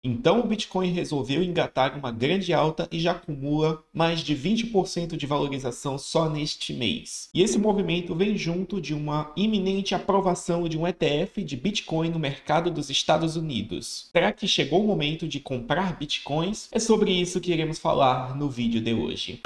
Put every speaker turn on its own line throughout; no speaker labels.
Então o Bitcoin resolveu engatar uma grande alta e já acumula mais de 20% de valorização só neste mês. E esse movimento vem junto de uma iminente aprovação de um ETF de Bitcoin no mercado dos Estados Unidos. Será que chegou o momento de comprar Bitcoins? É sobre isso que iremos falar no vídeo de hoje.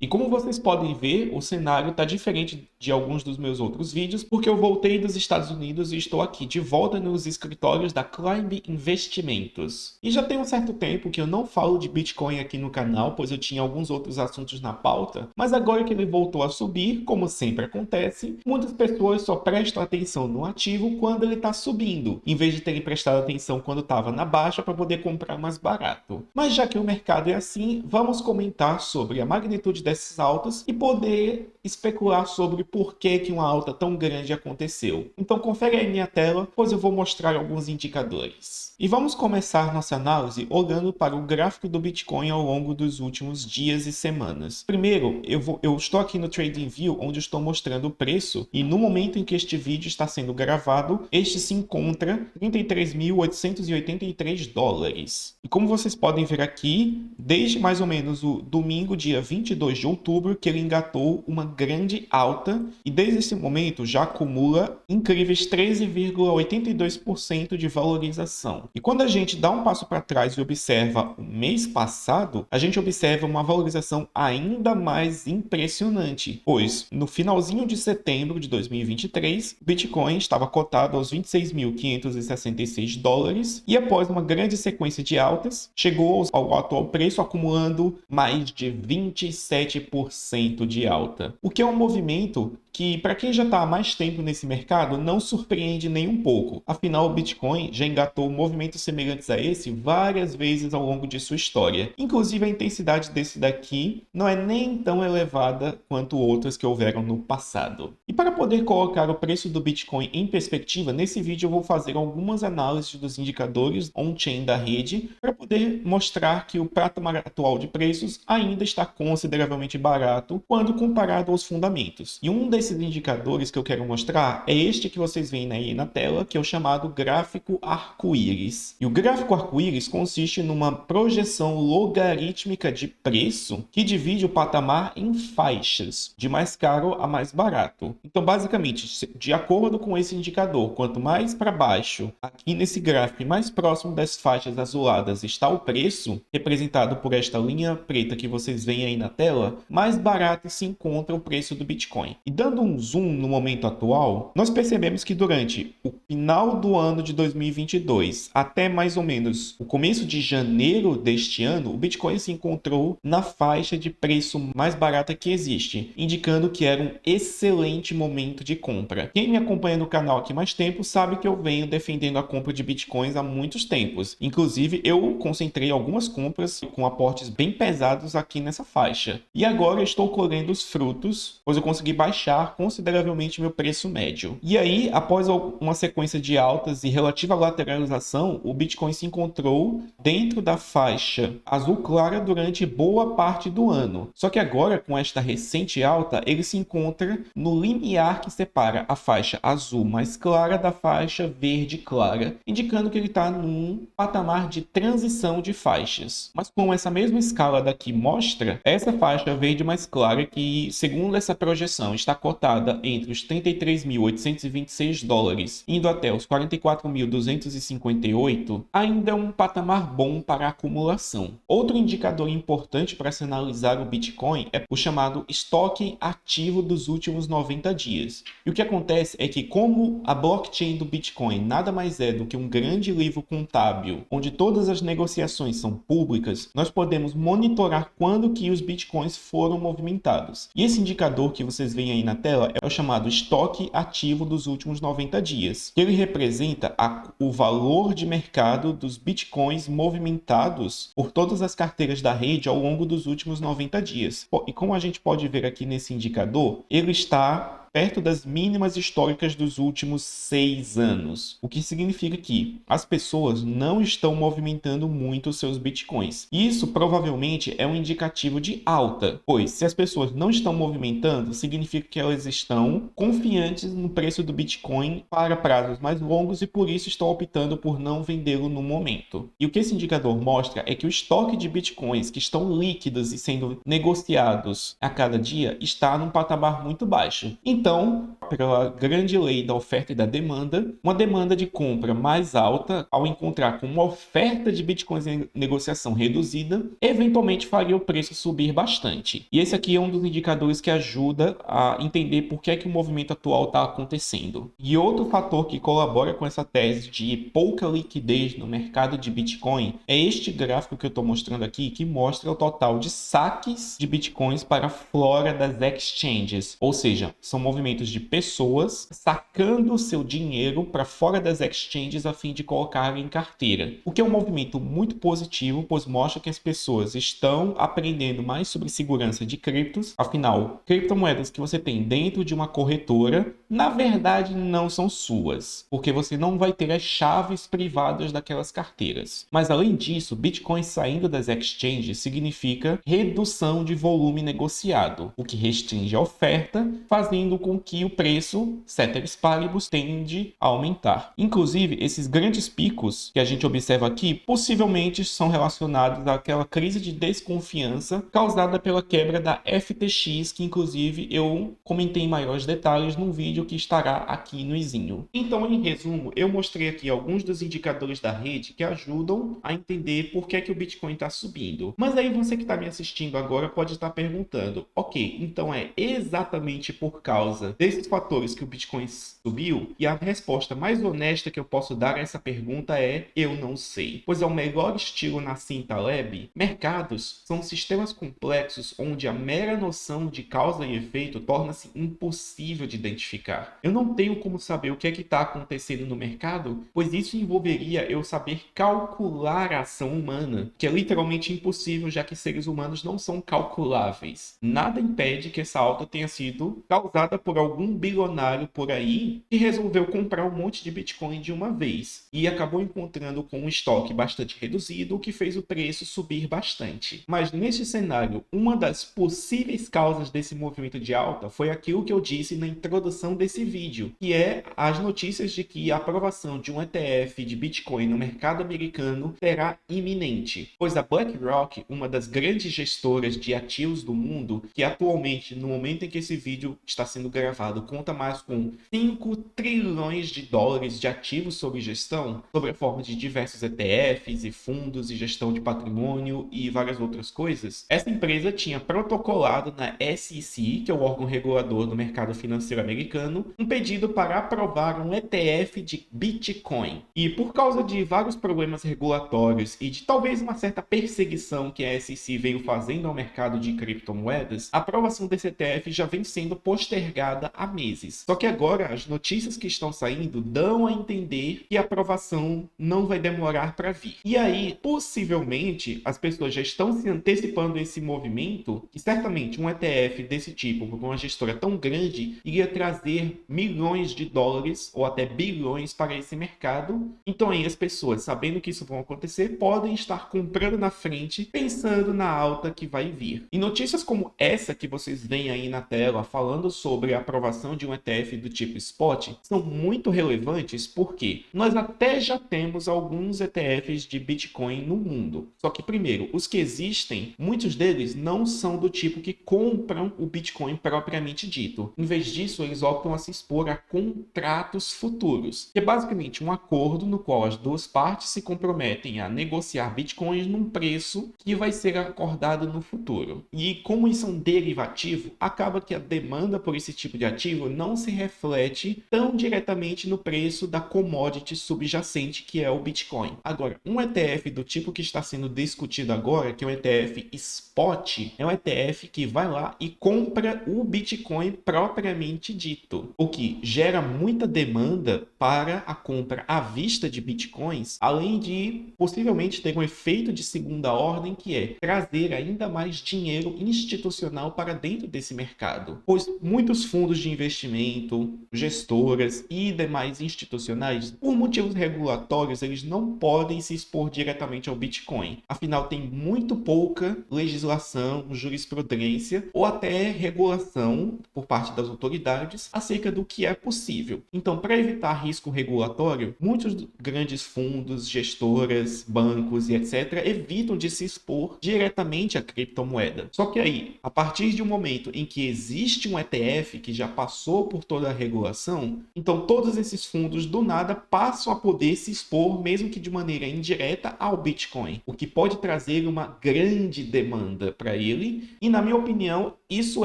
E como vocês podem ver, o cenário está diferente de alguns dos meus outros vídeos, porque eu voltei dos Estados Unidos e estou aqui de volta nos escritórios da Climb Investimentos. E já tem um certo tempo que eu não falo de Bitcoin aqui no canal, pois eu tinha alguns outros assuntos na pauta, mas agora que ele voltou a subir, como sempre acontece, muitas pessoas só prestam atenção no ativo quando ele está subindo, em vez de terem prestado atenção quando estava na baixa para poder comprar mais barato. Mas já que o mercado é assim, vamos comentar sobre a magnitude dessas altas e poder especular sobre por que uma alta tão grande aconteceu. Então confere aí minha tela, pois eu vou mostrar alguns indicadores. E vamos começar nossa análise olhando para o gráfico do Bitcoin ao longo dos últimos dias e semanas. Primeiro, eu estou aqui no TradingView, onde eu estou mostrando o preço, e no momento em que este vídeo está sendo gravado, este se encontra 33.883 dólares. E como vocês podem ver aqui, desde mais ou menos o domingo, dia 22 de outubro, que ele engatou uma grande alta e desde esse momento já acumula incríveis 13,82% de valorização. E quando a gente dá um passo para trás e observa o mês passado, a gente observa uma valorização ainda mais impressionante, pois no finalzinho de setembro de 2023, o Bitcoin estava cotado aos 26.566 dólares e após uma grande sequência de altas, chegou ao atual preço acumulando mais de 27% de alta. O que é um movimento que, para quem já está há mais tempo nesse mercado, não surpreende nem um pouco. Afinal, o Bitcoin já engatou movimentos semelhantes a esse várias vezes ao longo de sua história. Inclusive, a intensidade desse daqui não é nem tão elevada quanto outras que houveram no passado. E para poder colocar o preço do Bitcoin em perspectiva, nesse vídeo eu vou fazer algumas análises dos indicadores on-chain da rede para poder mostrar que o patamar atual de preços ainda está consideravelmente barato quando comparado aos fundamentos. E um desses indicadores que eu quero mostrar é este que vocês veem aí na tela, que é o chamado gráfico arco-íris. E o gráfico arco-íris consiste numa projeção logarítmica de preço que divide o patamar em faixas, de mais caro a mais barato. Então, basicamente, de acordo com esse indicador, quanto mais para baixo, aqui nesse gráfico, mais próximo das faixas azuladas está o preço, representado por esta linha preta que vocês veem aí na tela, mais barato se encontra o preço do Bitcoin. E dando um zoom no momento atual, nós percebemos que durante o final do ano de 2022 até mais ou menos o começo de janeiro deste ano, o Bitcoin se encontrou na faixa de preço mais barata que existe, indicando que era um excelente momento de compra. Quem me acompanha no canal aqui mais tempo sabe que eu venho defendendo a compra de Bitcoins há muitos tempos. Inclusive, eu concentrei algumas compras com aportes bem pesados aqui nessa faixa. E agora eu estou colhendo os frutos, pois eu consegui baixar consideravelmente meu preço médio. E aí, após uma sequência de altas e relativa lateralização, o Bitcoin se encontrou dentro da faixa azul clara durante boa parte do ano. Só que agora, com esta recente alta, ele se encontra no limiar que separa a faixa azul mais clara da faixa verde clara, indicando que ele está num patamar de transição de faixas. Mas como essa mesma escala daqui mostra, essa faixa verde mais clara que, segundo essa projeção, está cotada entre os 33.826 dólares, indo até os 44.258, ainda é um patamar bom para a acumulação. Outro indicador importante para se analisar o Bitcoin é o chamado estoque ativo dos últimos 90 dias. E o que acontece é que, como a blockchain do Bitcoin nada mais é do que um grande livro contábil, onde todas as negociações são públicas, nós podemos monitorar quando que os Bitcoins foram movimentados. E esse indicador que vocês veem aí na tela é o chamado estoque ativo dos últimos 90 dias. Ele representa o valor de mercado dos bitcoins movimentados por todas as carteiras da rede ao longo dos últimos 90 dias. E como a gente pode ver aqui nesse indicador, ele está perto das mínimas históricas dos últimos 6 anos, o que significa que as pessoas não estão movimentando muito seus bitcoins. Isso provavelmente é um indicativo de alta, pois se as pessoas não estão movimentando, significa que elas estão confiantes no preço do Bitcoin para prazos mais longos e por isso estão optando por não vendê-lo no momento. E o que esse indicador mostra é que o estoque de Bitcoins que estão líquidos e sendo negociados a cada dia está num patamar muito baixo. Então, pela grande lei da oferta e da demanda, uma demanda de compra mais alta, ao encontrar com uma oferta de Bitcoins em negociação reduzida, eventualmente faria o preço subir bastante. E esse aqui é um dos indicadores que ajuda a entender por que é que o movimento atual está acontecendo. E outro fator que colabora com essa tese de pouca liquidez no mercado de Bitcoin é este gráfico que eu estou mostrando aqui, que mostra o total de saques de Bitcoins para fora das exchanges, ou seja, são movimentos de pessoas sacando o seu dinheiro para fora das exchanges a fim de colocar em carteira, o que é um movimento muito positivo, pois mostra que as pessoas estão aprendendo mais sobre segurança de criptos. Afinal, criptomoedas que você tem dentro de uma corretora, na verdade não são suas, porque você não vai ter as chaves privadas daquelas carteiras. Mas além disso, Bitcoin saindo das exchanges significa redução de volume negociado, o que restringe a oferta, fazendo com que o preço, ceteris paribus, tende a aumentar. Inclusive, esses grandes picos que a gente observa aqui possivelmente são relacionados àquela crise de desconfiança causada pela quebra da FTX, que inclusive eu comentei em maiores detalhes num vídeo que estará aqui no izinho. Então, em resumo, eu mostrei aqui alguns dos indicadores da rede que ajudam a entender por que é que o Bitcoin está subindo. Mas aí você que está me assistindo agora pode estar perguntando, ok, então é exatamente por causa desses fatores que o Bitcoin subiu? E a resposta mais honesta que eu posso dar a essa pergunta é: eu não sei. Pois ao melhor estilo Nassim Taleb, mercados são sistemas complexos onde a mera noção de causa e efeito torna-se impossível de identificar. Eu não tenho como saber o que é que está acontecendo no mercado, pois isso envolveria eu saber calcular a ação humana, que é literalmente impossível, já que seres humanos não são calculáveis. Nada impede que essa alta tenha sido causada por algum bilionário por aí que resolveu comprar um monte de Bitcoin de uma vez e acabou encontrando com um estoque bastante reduzido, o que fez o preço subir bastante. Mas neste cenário, uma das possíveis causas desse movimento de alta foi aquilo que eu disse na introdução desse vídeo, que é as notícias de que a aprovação de um ETF de Bitcoin no mercado americano será iminente, pois a BlackRock, uma das grandes gestoras de ativos do mundo, que atualmente, no momento em que esse vídeo está sendo gravado, conta mais com 5 trilhões de dólares de ativos sob gestão, sob a forma de diversos ETFs e fundos e gestão de patrimônio e várias outras coisas. Essa empresa tinha protocolado na SEC, que é o órgão regulador do mercado financeiro americano, um pedido para aprovar um ETF de Bitcoin. E por causa de vários problemas regulatórios e de talvez uma certa perseguição que a SEC veio fazendo ao mercado de criptomoedas, a aprovação desse ETF já vem sendo postergada há meses. Só que agora as notícias que estão saindo dão a entender que a aprovação não vai demorar para vir. E aí, possivelmente, as pessoas já estão se antecipando a esse movimento, e certamente um ETF desse tipo, com uma gestora tão grande, iria trazer milhões de dólares ou até bilhões para esse mercado. Então aí as pessoas, sabendo que isso vai acontecer, podem estar comprando na frente, pensando na alta que vai vir. E notícias como essa que vocês veem aí na tela, falando sobre a aprovação de um ETF do tipo Spot, são muito relevantes porque nós até já temos alguns ETFs de Bitcoin no mundo. Só que, primeiro, os que existem, muitos deles não são do tipo que compram o Bitcoin propriamente dito. Em vez disso, eles optam a se expor a contratos futuros, que é basicamente um acordo no qual as duas partes se comprometem a negociar Bitcoins num preço que vai ser acordado no futuro. E como isso é um derivativo, acaba que a demanda por esse tipo de ativo não se reflete tão diretamente no preço da commodity subjacente que é o Bitcoin. Agora, um ETF do tipo que está sendo discutido agora, que é um ETF Spot, é um ETF que vai lá e compra o Bitcoin propriamente dito, o que gera muita demanda para a compra à vista de Bitcoins, além de possivelmente ter um efeito de segunda ordem, que é trazer ainda mais dinheiro institucional para dentro desse mercado, pois muitos muitos fundos de investimento, gestoras e demais institucionais, por motivos regulatórios, eles não podem se expor diretamente ao Bitcoin. Afinal, tem muito pouca legislação, jurisprudência ou até regulação por parte das autoridades acerca do que é possível. Então, para evitar risco regulatório, muitos grandes fundos, gestoras, bancos e etc. evitam de se expor diretamente à criptomoeda. Só que aí, a partir de um momento em que existe um ETF que já passou por toda a regulação, então todos esses fundos do nada passam a poder se expor, mesmo que de maneira indireta, ao Bitcoin, o que pode trazer uma grande demanda para ele. E na minha opinião, isso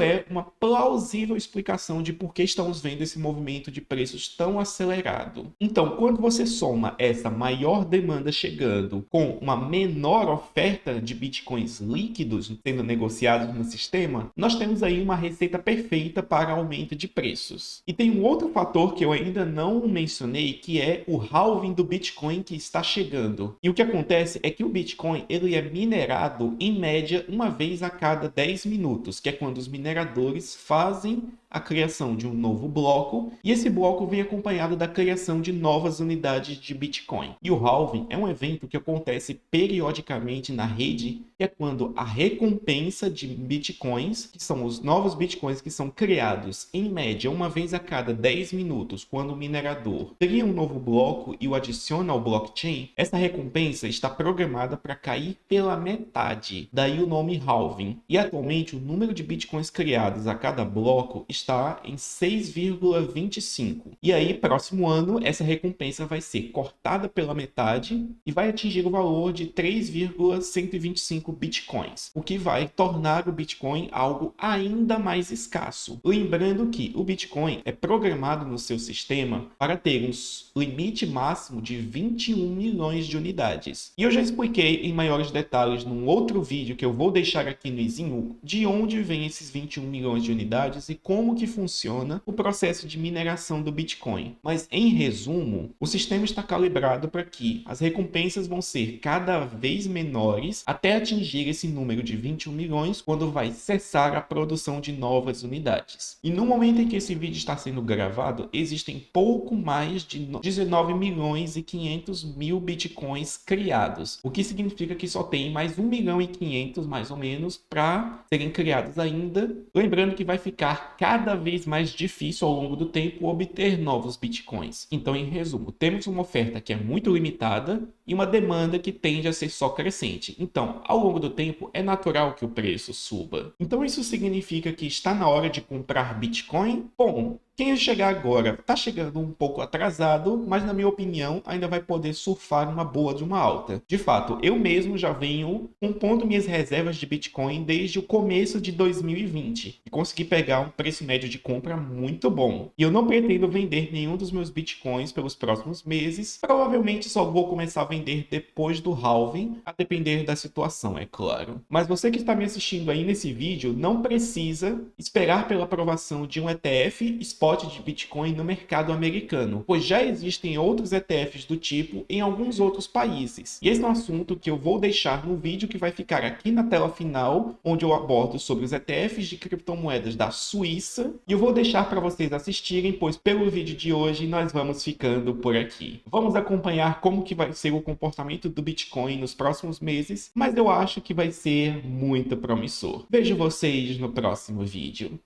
é uma plausível explicação de por que estamos vendo esse movimento de preços tão acelerado. Então, quando você soma essa maior demanda chegando com uma menor oferta de bitcoins líquidos sendo negociados no sistema, nós temos aí uma receita perfeita para aumento de preços. E tem um outro fator que eu ainda não mencionei, que é o halving do Bitcoin que está chegando. E o que acontece é que o Bitcoin ele é minerado em média uma vez a cada 10 minutos, que é quando os mineradores fazem a criação de um novo bloco, e esse bloco vem acompanhado da criação de novas unidades de Bitcoin. E o halving é um evento que acontece periodicamente na rede, que é quando a recompensa de Bitcoins, que são os novos Bitcoins que são criados em média uma vez a cada 10 minutos, quando o minerador cria um novo bloco e o adiciona ao blockchain, essa recompensa está programada para cair pela metade, daí o nome halving. E atualmente o número de Bitcoins criados a cada bloco está em 6,25. E aí, próximo ano, essa recompensa vai ser cortada pela metade e vai atingir o valor de 3,125 bitcoins, o que vai tornar o Bitcoin algo ainda mais escasso. Lembrando que o Bitcoin é programado no seu sistema para ter um limite máximo de 21 milhões de unidades. E eu já expliquei em maiores detalhes num outro vídeo que eu vou deixar aqui no izinho de onde vem esses 21 milhões de unidades e como que funciona o processo de mineração do Bitcoin. Mas, em resumo, o sistema está calibrado para que as recompensas vão ser cada vez menores até atingir esse número de 21 milhões, quando vai cessar a produção de novas unidades. E no momento em que esse vídeo está sendo gravado, existem pouco mais de 19 milhões e 500 mil Bitcoins criados, o que significa que só tem mais 1 milhão e 500, mais ou menos, para serem criados ainda. Lembrando que vai ficar cada vez mais difícil ao longo do tempo obter novos Bitcoins. Então, em resumo, temos uma oferta que é muito limitada e uma demanda que tende a ser só crescente. Então, ao longo do tempo, é natural que o preço suba. Então, isso significa que está na hora de comprar Bitcoin? Bom, quem chegar agora está chegando um pouco atrasado, mas na minha opinião ainda vai poder surfar uma boa de uma alta. De fato, eu mesmo já venho compondo minhas reservas de Bitcoin desde o começo de 2020 e consegui pegar um preço médio de compra muito bom. E eu não pretendo vender nenhum dos meus Bitcoins pelos próximos meses, provavelmente só vou começar a vender depois do halving, a depender da situação, é claro. Mas você que está me assistindo aí nesse vídeo não precisa esperar pela aprovação de um ETF spot de Bitcoin no mercado americano, pois já existem outros ETFs do tipo em alguns outros países. E esse é um assunto que eu vou deixar no vídeo que vai ficar aqui na tela final, onde eu abordo sobre os ETFs de criptomoedas da Suíça, e eu vou deixar para vocês assistirem, pois pelo vídeo de hoje nós vamos ficando por aqui. Vamos acompanhar como que vai ser o comportamento do Bitcoin nos próximos meses, mas eu acho que vai ser muito promissor. Vejo vocês no próximo vídeo.